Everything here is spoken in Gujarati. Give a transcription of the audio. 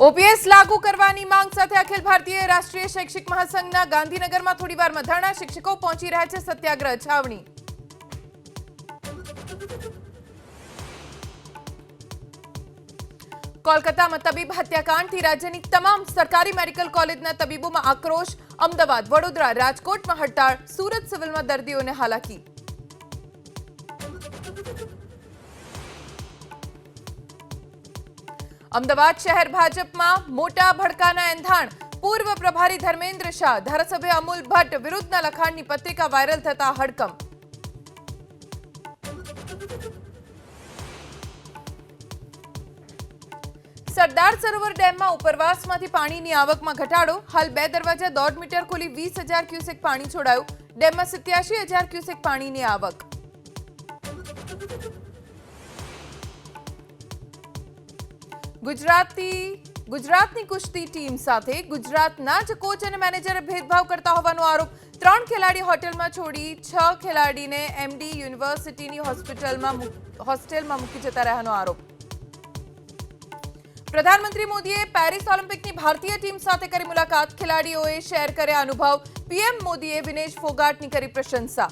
ઓપીએસ લાગુ કરવાની માંગ સાથે અખિલ ભારતીય રાષ્ટ્રીય શૈક્ષિક મહાસંઘના ગાંધીનગરમાં થોડીવારમાં ધરણા શિક્ષકો પહોંચી રહ્યા છે સત્યાગ્રહ છાવણી। કોલકાતામાં તબીબ હત્યાકાંડથી રાજ્યની તમામ સરકારી મેડિકલ કોલેજના તબીબોમાં આક્રોશ। અમદાવાદ, વડોદરા, રાજકોટમાં હડતાળ, સુરત સિવિલમાં દર્દીઓને હાલાકી। અમદાવાદ શહેર ભાજપમાં મોટા ભડકાના એંધાણ। પૂર્વ પ્રભારી ધર્મેન્દ્ર શાહ, ધારાસભ્ય અમૂલ ભટ્ટ વિરુદ્ધના લખાણની પત્રિકા વાયરલ થતા હડકંપ। સરદાર સરોવર ડેમમાં ઉપરવાસમાંથી પાણીની આવકમાં ઘટાડો। હાલ 2 દરવાજા 1.5 મીટર ખોલી 20,000 ક્યુસેક પાણી છોડાયું। ડેમમાં 87,000 ક્યુસેક પાણીની આવક। ગુજરાતની કુસ્તી ટીમ સાથે ગુજરાતના જ કોચ અને મેનેજરે ભેદભાવ કરતા હોવાનો આરોપ। 3 ખેલાડી હોટેલમાં છોડી 6 ખેલાડીને એમડી યુનિવર્સિટીની હોસ્ટેલમાં મૂકી જતા રહ્યાનો આરોપ। પ્રધાનમંત્રી મોદીએ પેરિસ ઓલિમ્પિકની ભારતીય ટીમ સાથે કરી મુલાકાત। ખેલાડીઓએ શેર કર્યા અનુભવ। પીએમ મોદીએ વિનેશ ફોગાટની કરી પ્રશંસા।